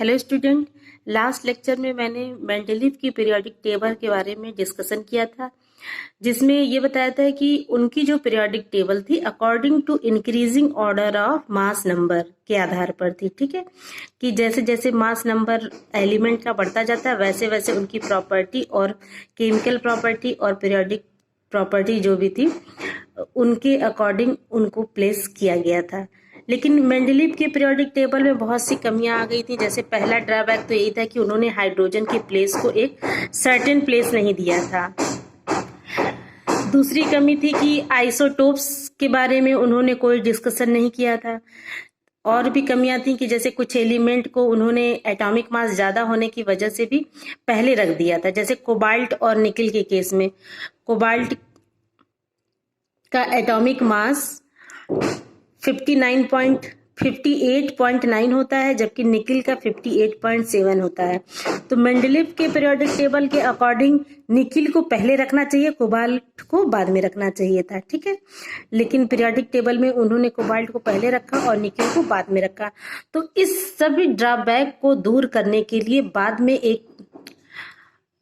Hello student, last lecture में मैंने Mendeleev की पीरियोडिक टेबल के बारे में डिस्कशन किया था, जिसमें ये बताया था कि उनकी जो पीरियोडिक टेबल थी according to increasing order of mass number के आधार पर थी। ठीक है, कि जैसे जैसे मास नंबर एलिमेंट का बढ़ता जाता है वैसे वैसे उनकी प्रॉपर्टी और केमिकल प्रॉपर्टी और पीरियोडिक प्रॉपर्टी जो भी थी उनके अकॉर्डिंग उनको प्लेस किया गया था। लेकिन मेंडलीव के पीरियोडिक टेबल में बहुत सी कमियां आ गई थी। जैसे पहला ड्रॉबैक तो यही था कि उन्होंने हाइड्रोजन के प्लेस को एक सर्टेन प्लेस नहीं दिया था। दूसरी कमी थी कि आइसोटोप्स के बारे में उन्होंने कोई डिस्कशन नहीं किया था। और भी कमियां थी कि जैसे कुछ एलिमेंट को उन्होंने एटॉमिक मास ज्यादा होने की वजह से भी पहले रख दिया था। जैसे कोबाल्ट और निकल के केस में कोबाल्ट का एटॉमिक मास 58.9 होता है, जबकि निकिल का 58.7 होता है। तो मेंडलीव के पीरियोडिक टेबल के अकॉर्डिंग निकिल को पहले रखना चाहिए, कोबाल्ट को बाद में रखना चाहिए था। ठीक है, लेकिन पीरियोडिक टेबल में उन्होंने कोबाल्ट को पहले रखा और निकिल को बाद में रखा। तो इस सभी ड्रॉबैक को दूर करने के लिए बाद में एक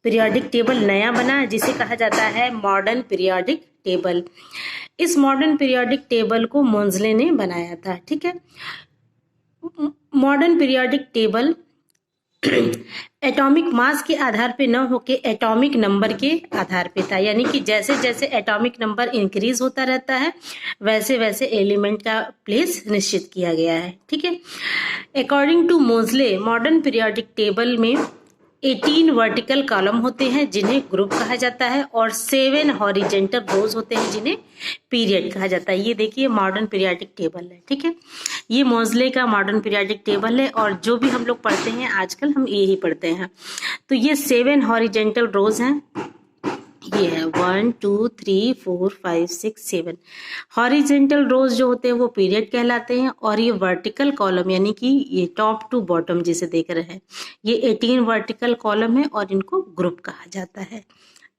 पीरियोडिक टेबल नया बना जिसे कहा जाता है मॉडर्न पीरियोडिक टेबल। इस मॉडर्न पीरियोडिक टेबल को मोंजले ने बनाया था। ठीक है, modern periodic table atomic mass के आधार पे न होके एटॉमिक नंबर के आधार पे था, यानी कि जैसे जैसे एटॉमिक नंबर इंक्रीज होता रहता है वैसे वैसे एलिमेंट का प्लेस निश्चित किया गया है। ठीक है, according to Moseley modern periodic table में 18 वर्टिकल कॉलम होते हैं जिन्हें ग्रुप कहा जाता है और 7 हॉरिजेंटल रोज होते हैं जिन्हें पीरियड कहा जाता है। ये देखिए मॉडर्न पीरियोडिक टेबल है। ठीक है, ये मोंजले का मॉडर्न पीरियोडिक टेबल है और जो भी हम लोग पढ़ते हैं आजकल हम यही पढ़ते हैं। तो ये 7 हॉरिजेंटल रोज हैं। ये है 1 2 3 4 5 6 7 हॉरिजेंटल रोज जो होते हैं वो पीरियड कहलाते हैं। और ये वर्टिकल कॉलम यानी कि ये टॉप टू बॉटम जिसे देख रहे हैं ये 18 वर्टिकल कॉलम है और इनको ग्रुप कहा जाता है।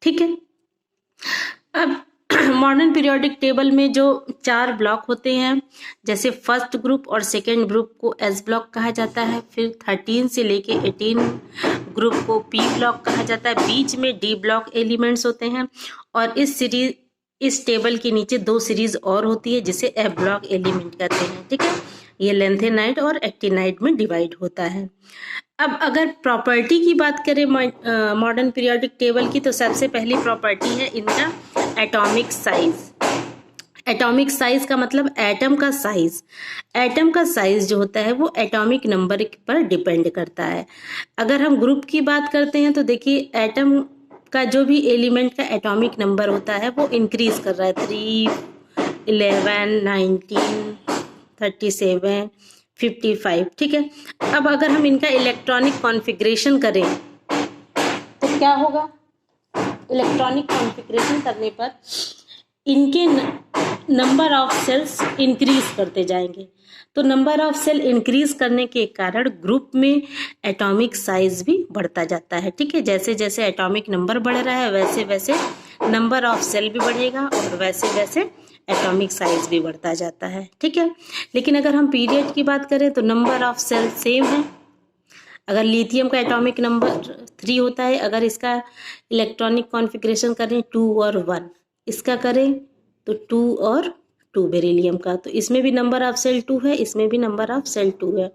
ठीक है, अब मॉडर्न पीरियोडिक टेबल में जो 4 ब्लॉक होते हैं, जैसे फर्स्ट ग्रुप और सेकेंड ग्रुप को एस ब्लॉक कहा जाता है, फिर 13 से लेके 18 ग्रुप को पी ब्लॉक कहा जाता है, बीच में डी ब्लॉक एलिमेंट्स होते हैं और इस टेबल के नीचे 2 सीरीज और होती है जिसे एफ ब्लॉक एलिमेंट कहते हैं। ठीक है, ये लेंथेनाइट और एक्टिनाइट में डिवाइड होता है। अब अगर प्रॉपर्टी की बात करें मॉडर्न पीरियोडिक टेबल की, तो सबसे पहली प्रॉपर्टी है इनका एटॉमिक साइज। एटॉमिक साइज का मतलब एटम का साइज। एटम का साइज जो होता है वो एटॉमिक नंबर पर डिपेंड करता है। अगर हम ग्रुप की बात करते हैं तो देखिए एटम का जो भी एलिमेंट का एटॉमिक नंबर होता है वो इंक्रीज कर रहा है, 3 11 19 37 55। ठीक है, अब अगर हम इनका इलेक्ट्रॉनिक कॉन्फ़िगरेशन करें तो क्या होगा? इलेक्ट्रॉनिक कॉन्फ़िगरेशन करने पर इनके नंबर ऑफ सेल्स इंक्रीज करते जाएंगे। तो नंबर ऑफ सेल इंक्रीज करने के कारण ग्रुप में एटॉमिक साइज भी बढ़ता जाता है। ठीक है, जैसे जैसे एटॉमिक नंबर बढ़ रहा है वैसे वैसे नंबर ऑफ सेल भी बढ़ेगा और वैसे वैसे एटॉमिक साइज भी बढ़ता जाता है। ठीक है, लेकिन अगर हम पीरियड की बात करें तो नंबर ऑफ सेल सेम है। अगर लिथियम का एटॉमिक नंबर 3 होता है, अगर इसका इलेक्ट्रॉनिक कॉन्फ़िगरेशन करें 2 और 1, इसका करें तो 2 और 2 बेरिलियम का, तो इसमें भी नंबर ऑफ सेल 2 है, इसमें भी नंबर ऑफ सेल 2 है,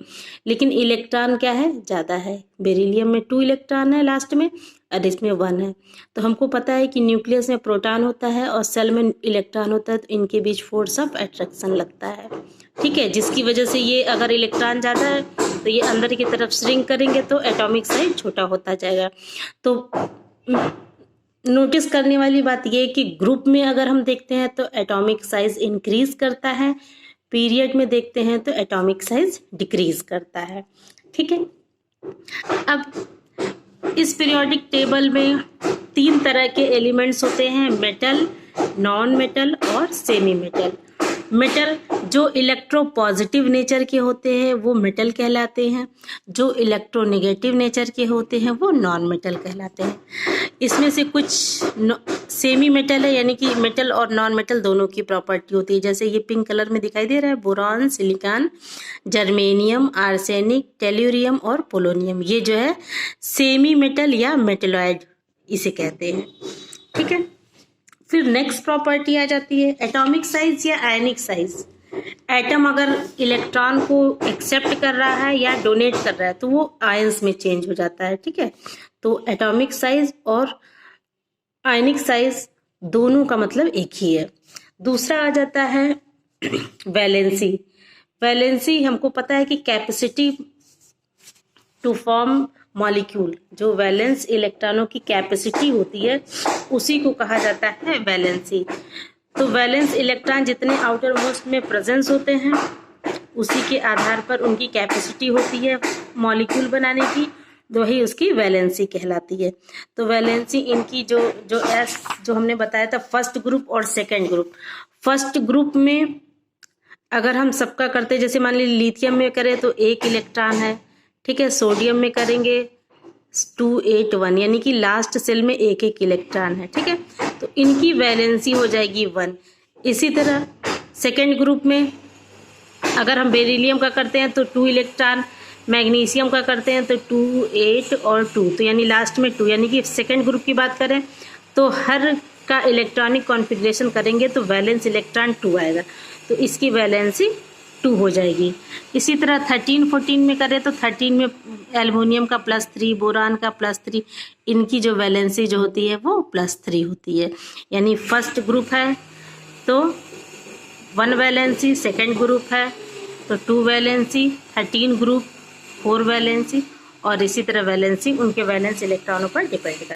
लेकिन इलेक्ट्रॉन क्या है? ज़्यादा है। बेरिलियम में 2 इलेक्ट्रॉन है लास्ट में और इसमें 1 है। तो हमको पता है कि न्यूक्लियस में प्रोटॉन होता है और सेल में इलेक्ट्रॉन होता है, तो इनके बीच फोर्स ऑफ अट्रैक्शन लगता है। ठीक है, जिसकी वजह से ये अगर इलेक्ट्रॉन ज़्यादा है तो ये अंदर की तरफ श्रिंक करेंगे तो एटॉमिक साइज छोटा होता जाएगा। तो नोटिस करने वाली बात ये है कि ग्रुप में अगर हम देखते हैं तो एटॉमिक साइज इंक्रीज करता है, पीरियड में देखते हैं तो एटॉमिक साइज डिक्रीज करता है। ठीक है, अब इस पीरियोडिक टेबल में 3 तरह के एलिमेंट्स होते हैं, मेटल, नॉन मेटल और सेमी मेटल। मेटल जो इलेक्ट्रोपॉजिटिव नेचर के होते हैं वो मेटल कहलाते हैं, जो इलेक्ट्रोनेगेटिव नेचर के होते हैं वो नॉन मेटल कहलाते हैं। इसमें से कुछ सेमी मेटल है, यानी कि मेटल और नॉन मेटल दोनों की प्रॉपर्टी होती है। जैसे ये पिंक कलर में दिखाई दे रहा है, boron, silicon, germanium, arsenic, tellurium और पोलोनियम, ये जो है सेमी मेटल या मेटलॉइड इसे कहते हैं। ठीक है, फिर नेक्स्ट प्रॉपर्टी आ जाती है एटॉमिक साइज या आयनिक साइज। एटम अगर इलेक्ट्रॉन को एक्सेप्ट कर रहा है या डोनेट कर रहा है तो वो आयंस में चेंज हो जाता है। ठीक है, तो एटॉमिक साइज और आयनिक साइज दोनों का मतलब एक ही है। दूसरा आ जाता है वैलेंसी। वैलेंसी हमको पता है कि कैपेसिटी टू फॉर्म मॉलिक्यूल, जो वैलेंस इलेक्ट्रॉनों की कैपेसिटी होती है उसी को कहा जाता है वैलेंसी। तो वैलेंस इलेक्ट्रॉन जितने आउटर मोस्ट में प्रेजेंस होते हैं उसी के आधार पर उनकी कैपेसिटी होती है मॉलिक्यूल बनाने की, तो वही उसकी वैलेंसी कहलाती है। तो वैलेंसी इनकी जो हमने बताया था फर्स्ट ग्रुप और सेकेंड ग्रुप। फर्स्ट ग्रुप में अगर हम सबका करते, जैसे मान लीजिए लिथियम में करें तो 1 इलेक्ट्रॉन है। ठीक है, सोडियम में करेंगे 281, यानी कि लास्ट सेल में 1 इलेक्ट्रॉन है। ठीक है, तो इनकी वैलेंसी हो जाएगी 1। इसी तरह सेकेंड ग्रुप में अगर हम बेरिलियम का करते हैं तो 2 इलेक्ट्रॉन, मैग्नीशियम का करते हैं तो 2, 8 और 2, तो यानी लास्ट में 2, यानी कि सेकेंड ग्रुप की बात करें तो हर का इलेक्ट्रॉनिक कॉन्फ़िगरेशन करेंगे तो वैलेंस इलेक्ट्रॉन 2 आएगा, तो इसकी वैलेंसी 2 हो जाएगी। इसी तरह 13, 14 में करें तो 13 में एल्युमिनियम का +3, बोरान का +3, इनकी जो वैलेंसी जो होती है वो +3 होती है। यानी फर्स्ट ग्रुप है तो 1 वैलेंसी, सेकेंड ग्रुप है तो 2 वैलेंसी, 13 ग्रुप 4 वैलेंसी, और इसी तरह वैलेंसी उनके वैलेंस इलेक्ट्रॉनों पर डिपेंड करता है।